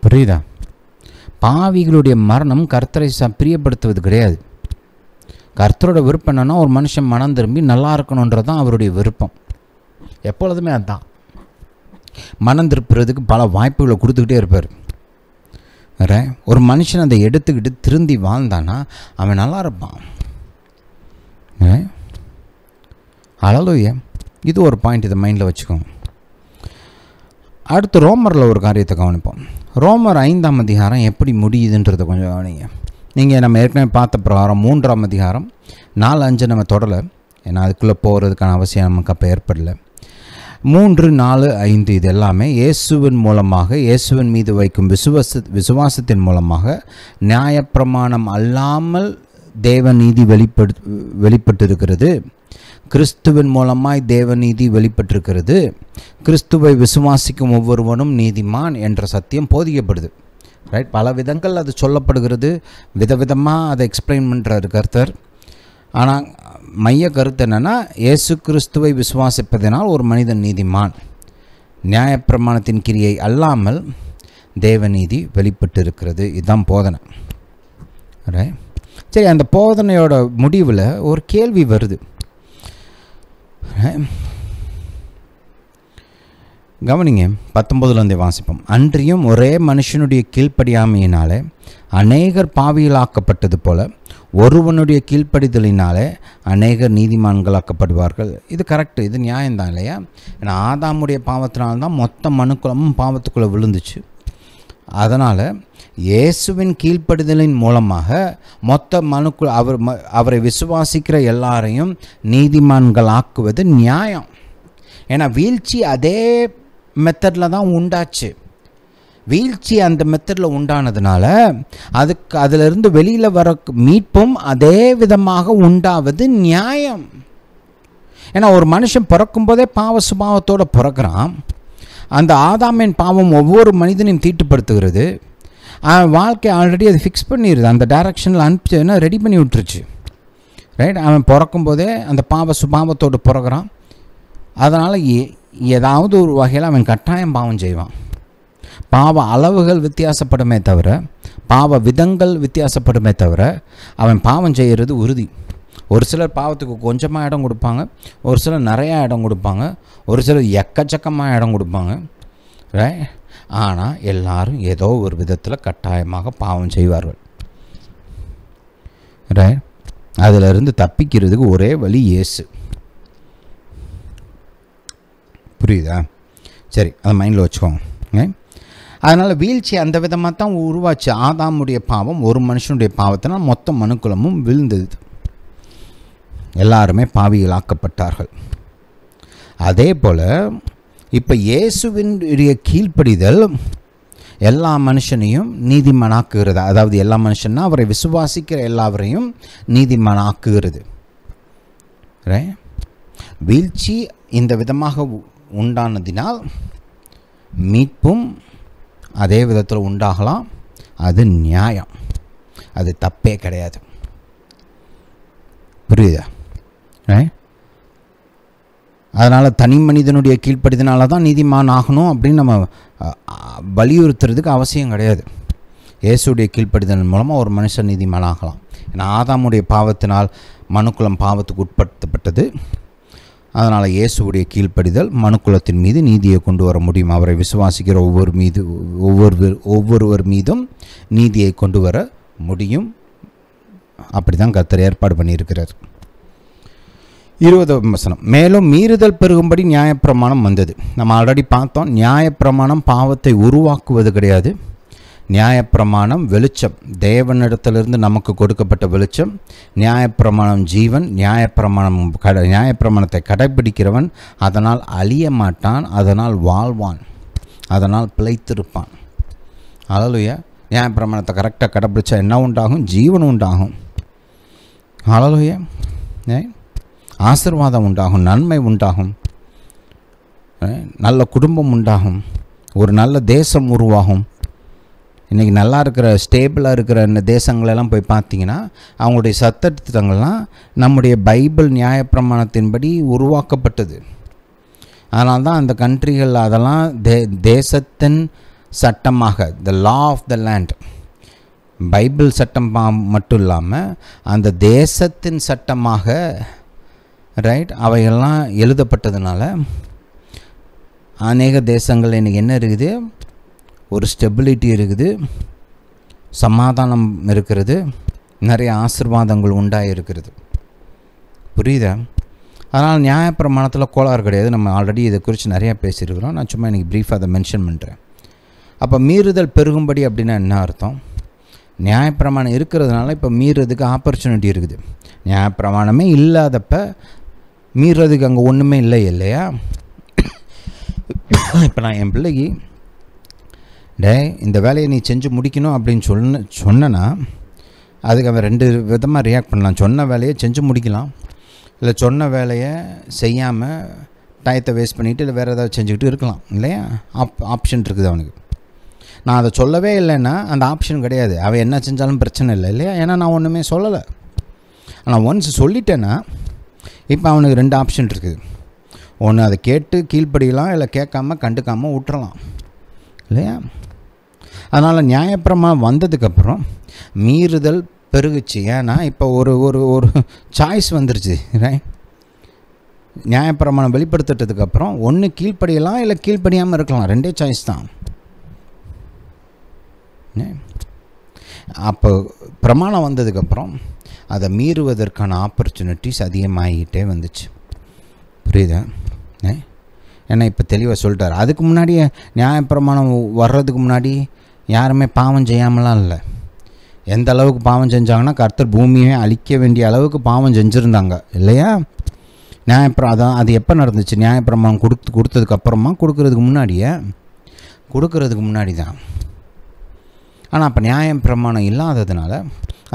புரியுதா? பாவிகளுடைய மரணம் கர்த்தரை பிரியப்படுத்துவது கிடையாது. கர்த்தரோட விருப்பம் என்னன்னா, ஒரு மனுஷன் மனம் திரும்பி நல்லா இருக்கணுன்றது தான் அவருடைய விருப்பம். எப்பொழுதுமே அதுதான். மனம் திருப்புறதுக்கு பல வாய்ப்புகளை கொடுத்துக்கிட்டே இருப்பார். ஒரு மனுஷன் அதை எடுத்துக்கிட்டு திருந்தி வாழ்ந்தானா அவன் நல்லா இருப்பான். ஹல்லேலூயா. இது ஒரு பாயிண்ட், இதை மைண்டில் வச்சுக்கோங்க. அடுத்து ரோமரில் ஒரு காரியத்தை கவனிப்போம். ரோமர் 5ஆம் அதிகாரம் எப்படி முடியுதுன்றதை கொஞ்சம் கவனிங்க. நீங்கள் நம்ம ஏற்கனவே பார்த்த பிரகாரம் 3ஆம் அதிகாரம் 4, 5 நம்ம தொடலை, ஏன்னா அதுக்குள்ளே போகிறதுக்கான அவசியம் நமக்கு அப்போ ஏற்படலை. 3, 4, 5 இது எல்லாமே இயேசுவின் மூலமாக, இயேசுவின் மீது வைக்கும் விசுவாசத்தின் மூலமாக நியாயப்பிரமாணம் அல்லாமல் தேவநீதி வெளிப்பட்டிருக்கிறது. கிறிஸ்துவின் மூலமாய் தேவநீதி வெளிப்பட்டிருக்கிறது. கிறிஸ்துவை விசுவாசிக்கும் ஒவ்வொருவனும் நீதிமான் என்ற சத்தியம் போதிக்கப்படுது. ரைட், பல விதங்கள் அது சொல்லப்படுகிறது, விதவிதமாக அதை எக்ஸ்பிளைன் பண்ணுறாரு கர்த்தர். ஆனால் மைய கருத்து என்னென்னா, இயேசு கிறிஸ்துவை விசுவாசிப்பதனால் ஒரு மனிதன் நீதிமான், நியாயப்பிரமாணத்தின் கிரியை அல்லாமல் தேவநீதி வெளிப்பட்டு இருக்கிறது. இதுதான் போதனை. ரைட், சரி, அந்த போதனையோட முடிவில் ஒரு கேள்வி வருது. கவனிங்க, 19 வாசிப்போம். அன்றியும் ஒரே மனுஷனுடைய கீழ்ப்படியாமையினாலே அநேகர் பாவிகளாக்கப்பட்டது போல ஒருவனுடைய கீழ்ப்படிதலினாலே அநேகர் நீதிமான்களாக்கப்படுவார்கள். இது கரெக்டு, இது நியாயம்தான் இல்லையா? ஏன்னா ஆதாமுடைய பாவத்தினால்தான் மொத்த மனுக்குலமும் பாவத்துக்குள்ளே விழுந்துச்சு. அதனால் இயேசுவின் கீழ்ப்படிதலின் மூலமாக மொத்த மனுக்குள் அவரை விசுவாசிக்கிற எல்லாரையும் நீதிமான்களாக்குவது நியாயம். ஏன்னா வீழ்ச்சி அதே மெத்தடில் தான் உண்டாச்சு. வீழ்ச்சி அந்த மெத்தடில் உண்டானதுனால அதிலிருந்து வெளியில் வர மீட்பும் அதே விதமாக உண்டாவது நியாயம். ஏன்னா ஒரு மனுஷன் பிறக்கும்போதே பாவ சுபாவத்தோடு பிறக்கிறான். அந்த ஆதாமின் பாவம் ஒவ்வொரு மனிதனையும் தீட்டுப்படுத்துகிறது. அவன் வாழ்க்கை ஆல்ரெடி அது ஃபிக்ஸ் பண்ணிடுது, அந்த டைரக்ஷனில் அனுப்பிச்சுன்னா ரெடி பண்ணி விட்டுருச்சு. ரைட், அவன் பிறக்கும்போதே அந்த பாவ சுபாவத்தோடு பிறகுறான். அதனால் ஏதாவது ஒரு வகையில் அவன் கட்டாயம் பாவம் செய்வான். பாவ அளவுகள் வித்தியாசப்படுமே தவிர, பாவ விதங்கள் வித்தியாசப்படுமே தவிர அவன் பாவம் செய்கிறது உறுதி. ஒரு சிலர் பாவத்துக்கு கொஞ்சமாக இடம் கொடுப்பாங்க, ஒரு சிலர் நிறையா இடம் கொடுப்பாங்க, ஒரு சிலர் எக்கச்சக்கமாக இடம் கொடுப்பாங்க. ரைட், ஆனால் எல்லாரும் ஏதோ ஒரு விதத்தில் கட்டாயமாக பாவம் செய்வார்கள். ரைட், அதிலிருந்து தப்பிக்கிறதுக்கு ஒரே வழி இயேசு. புரியுதா? சரி, அதை மைண்டில் வச்சுக்கோங்க. அதனால் வீழ்ச்சி அந்த விதமாக தான் உருவாச்சு. ஆதாமுடைய பாவம் ஒரு மனுஷனுடைய பாவத்தினால் மொத்த மனுக்குலமும் விழுந்தது. எல்லாருமே பாவிகளாக்கப்பட்டார்கள். அதே போல் இப்போ இயேசுவினுடைய கீழ்ப்படிதல் எல்லா மனுஷனையும் நீதிமானாக்குகிறது. அதாவது எல்லா மனுஷன்னா அவரை விசுவாசிக்கிற எல்லாவரையும் நீதிமானாக்குகிறது. வீழ்ச்சி இந்த விதமாக உண்டானதினால் மீட்பும் அதே விதத்தில் உண்டாகலாம். அது நியாயம், அது தப்பே கிடையாது. புரியுதா? அதனால் தனி மனிதனுடைய கீழ்ப்படிதனால தான் நீதிமான் ஆகணும் அப்படின்னு நம்ம வலியுறுத்துறதுக்கு அவசியம் கிடையாது. இயேசுடைய கீழ்ப்படிதல் மூலமாக ஒரு மனுஷன் நீதிமான் ஆகலாம். ஏன்னா ஆதாமுடைய பாவத்தினால் மனுக்குலம் பாவத்துக்கு உட்படுத்தப்பட்டது. அதனால் இயேசுடைய கீழ்ப்படிதல் மனுக்குலத்தின் மீது நீதியை கொண்டு வர முடியும். அவரை விசுவாசிக்கிற ஒவ்வொருவர் மீதும் நீதியை கொண்டு வர முடியும். அப்படி தான் கர்த்தர் ஏற்பாடு பண்ணியிருக்கிறார். 20 வசனம், மேலும் மீறுதல் பெருகும்படி நியாயப்பிரமாணம் வந்தது. நம்ம ஆல்ரெடி பார்த்தோம், நியாயப்பிரமாணம் பாவத்தை உருவாக்குவது கிடையாது. நியாயப்பிரமாணம் வெளிச்சம், தேவனிடத்திலிருந்து நமக்கு கொடுக்கப்பட்ட வெளிச்சம். நியாயப்பிரமாணம் ஜீவன். நியாயப்பிரமாணத்தை கடைபிடிக்கிறவன் அதனால் அழிய மாட்டான், அதனால் வாழ்வான், அதனால் பிழைத்திருப்பான். ஹல்லேலூயா. நியாயப்பிரமாணத்தை கரெக்டாக கடைபிடிச்சா என்ன உண்டாகும்? ஜீவன் உண்டாகும். ஹல்லேலூயா. ஆசீர்வாதம் உண்டாகும், நன்மை உண்டாகும், நல்ல குடும்பம் உண்டாகும், ஒரு நல்ல தேசம் உருவாகும். இன்றைக்கி நல்லா இருக்கிற ஸ்டேபிளாக இருக்கிற இந்த தேசங்களெல்லாம் போய் பார்த்தீங்கன்னா அவங்களுடைய சட்டத்திட்டங்கள்லாம் நம்முடைய பைபிள் நியாயப்பிரமாணத்தின்படி உருவாக்கப்பட்டது. அதனால தான் அந்த கண்ட்ரிகள் அதெல்லாம் தேசத்தின் சட்டமாக, the law of the land, Bible சட்டம் மட்டும் இல்லாமல் அந்த தேசத்தின் சட்டமாக, ரைட், அவைகள்லாம் எழுதப்பட்டதுனால அநேக தேசங்கள் இன்றைக்கி என்ன இருக்குது? ஒரு ஸ்டெபிலிட்டி இருக்குது, சமாதானம் இருக்கிறது, நிறைய ஆசீர்வாதங்கள் உண்டாயிருக்கிறது. புரியுதா? அதனால் நியாயப்பிரமாணத்தில் கோளாறு கிடையாது. நம்ம ஆல்ரெடி இதை குறித்து நிறையா பேசியிருக்கிறோம். நான் சும்மா இன்றைக்கி ப்ரீஃபாக அதை மென்ஷன் பண்ணுறேன். அப்போ மீறுதல் பெருகும்படி அப்படின்னா என்ன அர்த்தம்? நியாயப்பிரமாணம் இருக்கிறதுனால இப்போ மீறுறதுக்கு ஆப்பர்ச்சுனிட்டி இருக்குது. நியாயப்பிரமாணமே இல்லாதப்ப மீறுறதுக்கு அங்கே ஒன்றுமே இல்லை இல்லையா? இப்போ நான் என் பிள்ளைக்கு இந்த வேலையை நீ செஞ்சு முடிக்கணும் அப்படின்னு சொன்னேன்னா அதுக்கு அவன் 2 விதமாக ரியாக்ட் பண்ணலாம். சொன்ன வேலையை செஞ்சு முடிக்கலாம், இல்லை சொன்ன வேலையை செய்யாமல் டயத்தை வேஸ்ட் பண்ணிவிட்டு இல்லை வேறு ஏதாவது செஞ்சுக்கிட்டு இருக்கலாம் இல்லையா? ஆப்ஷன் இருக்குது அவனுக்கு. நான் அதை சொல்லவே இல்லைன்னா அந்த ஆப்ஷன் கிடையாது. அவன் என்ன செஞ்சாலும் பிரச்சனை இல்லை இல்லையா? ஏன்னா நான் ஒன்றுமே சொல்லலை. ஆனால் ஒன்ஸ் சொல்லிட்டேன்னா இப்போ அவனுக்கு 2 ஆப்ஷன் இருக்குது. ஒன்று அதை கேட்டு கீழ்ப்படியலாம், இல்லை கேட்காம கண்டுக்காமல் விட்டுறலாம் இல்லையா? அதனால் நியாயப்பிரமாணம் வந்ததுக்கப்புறம் மீறுதல் பெருகுச்சு. ஏன்னா இப்போ ஒரு ஒரு ஒரு சாய்ஸ் வந்துருச்சு, ரைட்? நியாயப்பிரமாணம் வெளிப்படுத்திட்டதுக்கப்புறம் ஒன்று கீழ்ப்படியலாம், இல்லை கீழ்ப்படியாமல் இருக்கலாம். 2 சாய்ஸ் தான். அப்போ பிரமாணம் வந்ததுக்கப்புறம் அதை மீறுவதற்கான ஆப்பர்ச்சுனிட்டிஸ் அதிகமாகிட்டே வந்துச்சு. புரியுதா? ஏன்னா இப்போ தெளிவாக சொல்லிட்டார். அதுக்கு முன்னாடி நியாயப்பிரமாணம் வர்றதுக்கு முன்னாடி யாருமே பாவம் செய்யாமலாம் இல்லை. எந்த அளவுக்கு பாவம் செஞ்சாங்கன்னா கர்த்தர் பூமியை அழிக்க வேண்டிய அளவுக்கு பாவம் செஞ்சுருந்தாங்க இல்லையா? அதான் அது எப்போ நடந்துச்சு? நியாயப்பிரமாணம் கொடுத்ததுக்கப்புறமா கொடுக்கறதுக்கு முன்னாடி தான். ஆனால் அப்போ நியாயப்பிரமாணம் இல்லாததுனால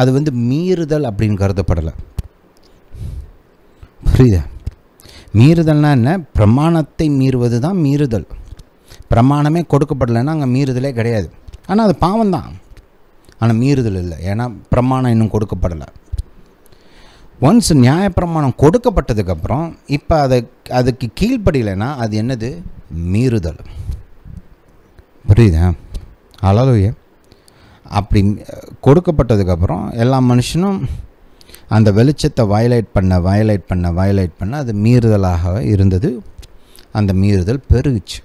அது மீறுதல் அப்படின்னு கருதப்படலை. புரியுதா? மீறுதல்னால் என்ன? பிரமாணத்தை மீறுவது தான் மீறுதல். பிரமாணமே கொடுக்கப்படலைன்னா அங்கே மீறுதலே கிடையாது. ஆனால் அது பாவம் தான், ஆனால் மீறுதல் இல்லை. ஏன்னா பிரமாணம் இன்னும் கொடுக்கப்படலை. ஒன்ஸ் நியாயப்பிரமாணம் கொடுக்கப்பட்டதுக்கப்புறம் இப்போ அதுக்கு கீழ்ப்படியலைன்னா அது என்னது? மீறுதல். புரியுதா? ஹல்லேலூயா. அப்படி கொடுக்கப்பட்டதுக்கப்புறம் எல்லா மனுஷனும் அந்த வெளிச்சத்தை வயலேட் பண்ண அது மீறுதலாக இருந்தது. அந்த மீறுதல் பெருகுச்சு.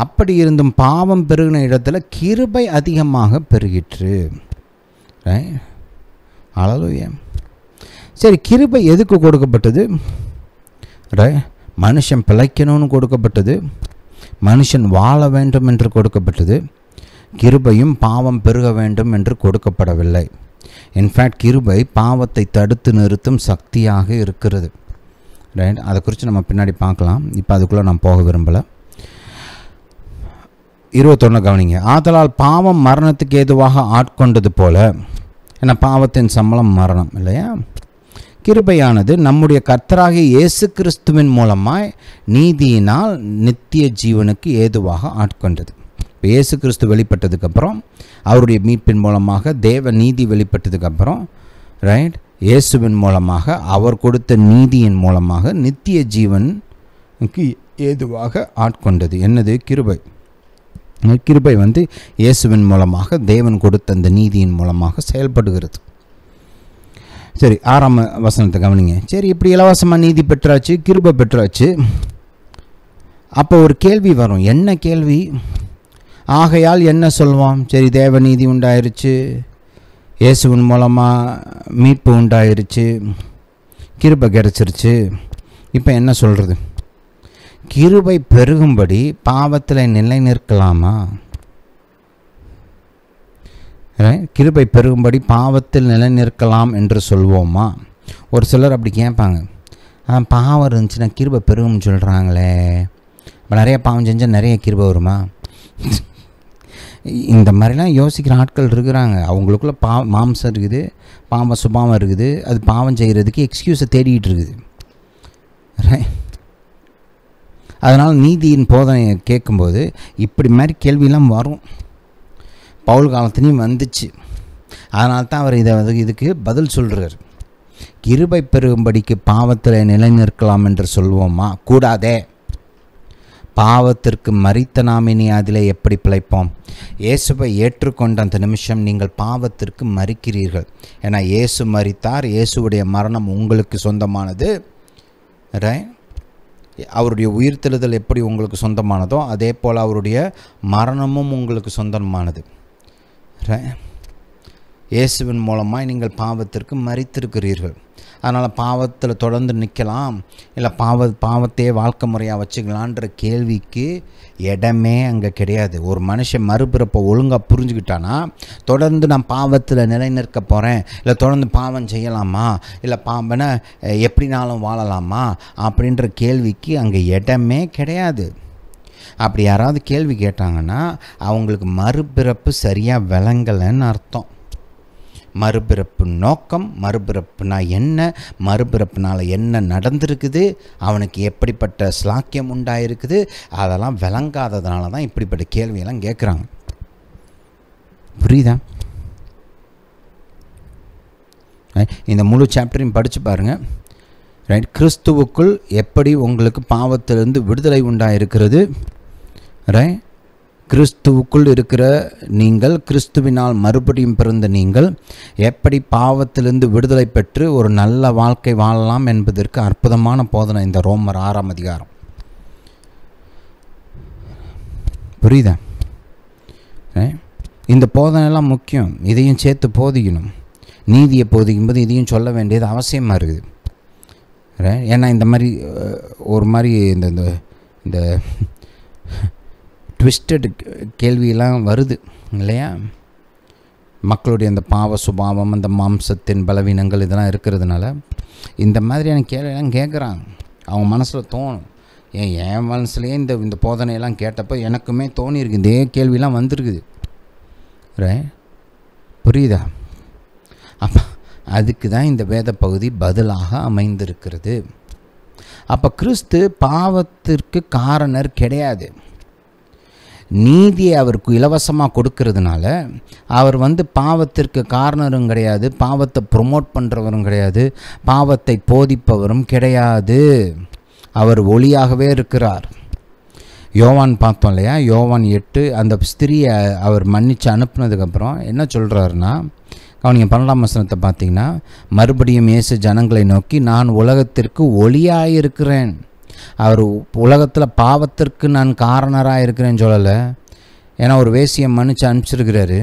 அப்படி இருந்தும் பாவம் பெருகின இடத்துல கிருபை அதிகமாக பெருகிற்று. ஹல்லேலூயா. சரி, கிருபை எதுக்கு கொடுக்கப்பட்டது? மனுஷன் பிழைக்கணும்னு கொடுக்கப்பட்டது, மனுஷன் வாழ வேண்டும் என்று கொடுக்கப்பட்டது. கிருபையும் பாவம் பெருக வேண்டும் என்று கொடுக்கப்படவில்லை. இன்ஃபேக்ட் கிருபை பாவத்தை தடுத்து நிறுத்தும் சக்தியாக இருக்கிறது. ரைட்? அதை குறித்து நம்ம பின்னாடி பார்க்கலாம். இப்போ அதுக்குள்ளே நான் போக விரும்பலை. 21 கவனிங்க. ஆதலால் பாவம் மரணத்துக்கு ஏதுவாக ஆட்கொண்டது போல, ஏன்னா பாவத்தின் சம்பளம் மரணம் இல்லையா? கிருபையானது நம்முடைய கர்த்தராகிய இயேசு கிறிஸ்துவின் மூலமாய் நீதியினால் நித்திய ஜீவனுக்கு ஏதுவாக ஆட்கொண்டது. இப்போ இயேசு கிறிஸ்து வெளிப்பட்டதுக்கப்புறம், அவருடைய மீட்பின் மூலமாக தேவ நீதி வெளிப்பட்டதுக்கப்புறம், ரைட், இயேசுவின் மூலமாக அவர் கொடுத்த நீதியின் மூலமாக நித்திய ஜீவனுக்கு ஏதுவாக ஆட்கொண்டது. என்னது? கிருபை. கிருபை இயேசுவின் மூலமாக தேவன் கொடுத்த அந்த நீதியின் மூலமாக செயல்படுகிறது. சரி, 6ஆம் வசனத்தை கவனிங்க. சரி, இப்படி இலவசமாக நீதி பெற்றாச்சு, கிருபை பெற்றாச்சு. அப்போ ஒரு கேள்வி வரும். என்ன கேள்வி? ஆகையால் என்ன சொல்வோம்? சரி, தேவ நீதி உண்டாயிருச்சு, இயேசுவின் மூலமாக மீட்பு உண்டாயிருச்சு, கிருபை கிடைச்சிருச்சு. இப்போ என்ன சொல்கிறது? கிருபை பெருகும்படி பாவத்தில் நிலை நிற்கலாமா? கிருபை பெருகும்படி பாவத்தில் நிலை நிற்கலாம் என்று சொல்வோமா? ஒரு சிலர் அப்படி கேட்பாங்க, பாவம் இருந்துச்சுன்னா கிருபை பெருகும்னு சொல்கிறாங்களே, இப்போ நிறைய பாவம் செஞ்சால் நிறைய கிருபை வருமா? இந்த மாதிரிலாம் யோசிக்கிற ஆட்கள் இருக்கிறாங்க. அவங்களுக்குள்ள மாம்சம் இருக்குது, பாவ சுபாவம் இருக்குது, அது பாவம் செய்கிறதுக்கு எக்ஸ்கியூஸை தேடிக்கிட்டு இருக்குது. அதனால் நீதியின் போதனையை கேட்கும்போது இப்படி மாதிரி கேள்வியெல்லாம் வரும். பவுல் காலத்துலேயும் வந்துச்சு. அதனால தான் அவர் இதுக்கு பதில் சொல்கிறார். கிருபை பெருகும்படிக்கு பாவத்தில் நிலை நிற்கலாம் என்று சொல்வோமா? கூடாதே. பாவத்திற்கு மரித்த நாம் இனி அதில் எப்படி பிழைப்போம்? இயேசுவை ஏற்றுக்கொண்ட அந்த நிமிஷம் நீங்கள் பாவத்திற்கு மரிக்கிறீர்கள். ஏன்னா இயேசு மரித்தார், இயேசுடைய மரணம் உங்களுக்கு சொந்தமானது. அவருடைய உயிர்த்தெழுதல் எப்படி உங்களுக்கு சொந்தமானதோ அதே போல் அவருடைய மரணமும் உங்களுக்கு சொந்தமானது. இயேசுவின் மூலமாக நீங்கள் பாவத்திற்கு மரித்திருக்கிறீர்கள். அதனால் பாவத்தில் தொடர்ந்து நிற்கலாம், இல்லை பாவத்தையே வாழ்க்கை முறையாக வச்சுக்கலான்ற கேள்விக்கு இடமே அங்கே கிடையாது. ஒரு மனுஷன் மறுபிறப்பை ஒழுங்காக புரிஞ்சுக்கிட்டானா, தொடர்ந்து நான் பாவத்தில் நிலை நிற்க போகிறேன், இல்லை தொடர்ந்து பாவம் செய்யலாமா, இல்லை பாவனை எப்படினாலும் வாழலாமா அப்படின்ற கேள்விக்கு அங்கே இடமே கிடையாது. அப்படி யாராவது கேள்வி கேட்டாங்கன்னா அவங்களுக்கு மறுபிறப்பு சரியாக விளங்கலைன்னு அர்த்தம். மறுபிறப்பு நோக்கம், மறுபிறப்புனா என்ன, மறுபிறப்புனால என்ன நடந்திருக்குது, அவனுக்கு எப்படிப்பட்ட ஸ்லாக்கியம் உண்டாயிருக்குது, அதெல்லாம் விளங்காததுனால தான் இப்படிப்பட்ட கேள்வியெல்லாம் கேட்குறாங்க. புரியுதா? இந்த முழு சாப்டரையும் படித்து பாருங்கள். கிறிஸ்துவுக்குள் எப்படி உங்களுக்கு பாவத்திலிருந்து விடுதலை உண்டாயிருக்கிறது. கிறிஸ்துவுக்குள் இருக்கிற நீங்கள், கிறிஸ்துவினால் மறுபடியும் பிறந்த நீங்கள் எப்படி பாவத்திலிருந்து விடுதலை பெற்று ஒரு நல்ல வாழ்க்கை வாழலாம் என்பதற்கு அற்புதமான போதனை இந்த ரோமர் 6ஆம் அதிகாரம். புரியுதா? இந்த போதனைலாம் முக்கியம். இதையும் சேர்த்து போதிக்கணும். நீதியை போதிக்கும்போது இதையும் சொல்ல வேண்டியது அவசியமாக இருக்குது. ஏன்னா இந்த மாதிரி ஒரு மாதிரி இந்த ட்விஸ்டட் கேள்வியெல்லாம் வருது இல்லையா? மக்களுடைய அந்த பாவ சுபாவம், அந்த மாம்சத்தின் பலவீனங்கள் இதெல்லாம் இருக்கிறதுனால இந்த மாதிரியான கேள்வியெல்லாம் கேட்குறாங்க. அவங்க மனசில் தோணும். என் மனசுலேயே இந்த போதனையெல்லாம் கேட்டப்போ எனக்குமே தோணியிருக்கு, இதே கேள்வியெல்லாம் வந்திருக்குது. புரியுதா? அப்போ அதுக்கு தான் இந்த வேத பகுதி பதிலாக அமைந்திருக்கிறது. அப்போ கிறிஸ்து பாவத்திற்கு காரணர் கிடையாது. நீதியை அவருக்கு இலவசமாக கொடுக்கறதுனால அவர் பாவத்திற்கு காரணரும் கிடையாது, பாவத்தை ப்ரொமோட் பண்ணுறவரும் கிடையாது, பாவத்தை போதிப்பவரும் கிடையாது. அவர் ஒளியாகவே இருக்கிறார். யோவான் பார்த்தோம் இல்லையா? யோவான் 8 அந்த ஸ்திரியை அவர் மன்னித்து அனுப்புனதுக்கப்புறம் என்ன சொல்கிறாருன்னா, அவனுங்க 12ஆம் வசனத்தை பார்த்தீங்கன்னா, மறுபடியும் இயேசு ஜனங்களை நோக்கி, நான் உலகத்திற்கு ஒளியாயிருக்கிறேன். அவர் உலகத்தில் பாவத்திற்கு நான் காரணராக இருக்கிறேன்னு சொல்லலை. ஏன்னா ஒரு வேசியை மன்னிச்சு அனுப்பிச்சிருக்கிறாரு.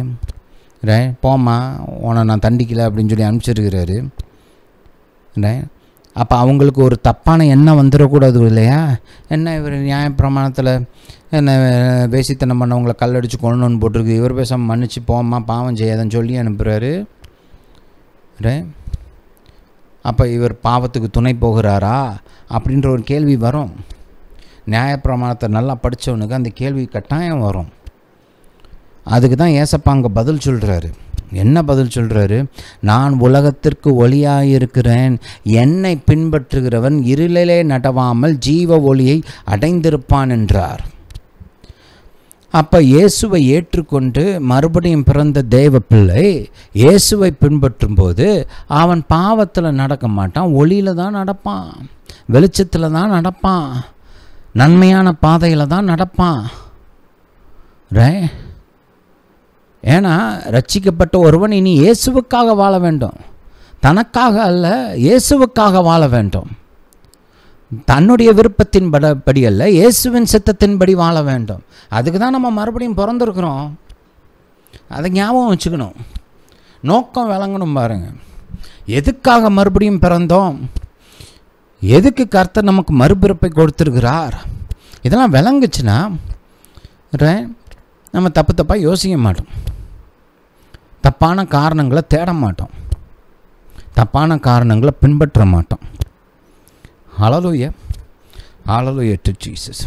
போமா உன்னை நான் தண்டிக்கலை அப்படின்னு சொல்லி அனுப்பிச்சிருக்கிறாரு. அப்போ அவங்களுக்கு ஒரு தப்பான எண்ணம் வந்துடக்கூடாது இல்லையா? என்ன இவர் நியாயப்பிரமாணத்தில் என்ன வேசித்தனம் பண்ணவங்களை கல்லடிச்சு கொள்ளணும்னு போட்டிருக்கு, இவர் பேசாமல் மன்னிச்சு போமா பாவம் செய்யாதன்னு சொல்லி அனுப்புகிறாரு. அப்போ இவர் பாவத்துக்கு துணை போகிறாரா அப்படின்ற ஒரு கேள்வி வரும். நியாயப்பிரமாணத்தை நல்லா படித்தவனுக்கு அந்த கேள்வி கட்டாயம் வரும். அதுக்கு தான் ஏசப்பா அங்கே பதில் சொல்கிறாரு. என்ன பதில் சொல்கிறாரு? நான் உலகத்திற்கு ஒளியாயிருக்கிறேன், என்னை பின்பற்றுகிறவன் இருளிலே நடவாமல் ஜீவ ஒளியை அடைந்திருப்பான் என்றார். அப்போ இயேசுவை ஏற்றுக்கொண்டு மறுபடியும் பிறந்த தேவ பிள்ளை இயேசுவை பின்பற்றும் போது அவன் பாவத்தில் நடக்க மாட்டான், ஒளியில் தான் நடப்பான், வெளிச்சத்தில் தான் நடப்பான், நன்மையான பாதையில் தான் நடப்பான். ஏன்னா ரட்சிக்கப்பட்ட ஒருவன் இனி இயேசுவுக்காக வாழ வேண்டும், தனக்காக அல்ல, இயேசுவுக்காக வாழ வேண்டும். தன்னுடைய விருப்பத்தின் படி அல்ல, இயேசுவின் சித்தத்தின்படி வாழ வேண்டும். அதுக்கு தான் நம்ம மறுபடியும் பிறந்திருக்கிறோம். அதை ஞாபகம் வச்சுக்கணும். நோக்கம் விளங்கணும் பாருங்கள். எதுக்காக மறுபடியும் பிறந்தோம், எதுக்கு கர்த்தர் நமக்கு மறுபிறப்பை கொடுத்துருக்கிறார், இதெல்லாம் விளங்குச்சுன்னா நம்ம தப்பாக யோசிக்க மாட்டோம், தப்பான காரணங்களை தேட மாட்டோம், தப்பான காரணங்களை பின்பற்ற மாட்டோம். ஹல்லேலூயா, ஹல்லேலூயா டு ஜீசஸ்.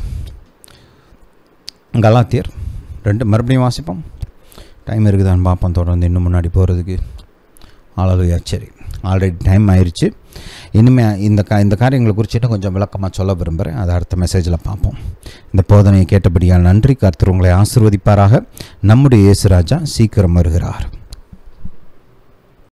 கலாத்தியர் 2 மறுபடியும் வாசிப்போம். டைம் இருக்குதான்னு பார்ப்போம், தொடர்ந்து இன்னும் முன்னாடி போகிறதுக்கு. ஹல்லேலூயா. சரி, ஆல்ரெடி டைம் ஆயிடுச்சு. இனிமேல் இந்த காரியங்களை குறிச்சிட்டு கொஞ்சம் விளக்கமாக சொல்ல விரும்புகிறேன். அதை அடுத்த மெசேஜில் பார்ப்போம். இந்த போதனையை கேட்டபடியால் நன்றி. கர்த்தர் உங்களை ஆசீர்வதிப்பாராக. நம்முடைய இயேசு ராஜா சீக்கிரம் வருகிறார்.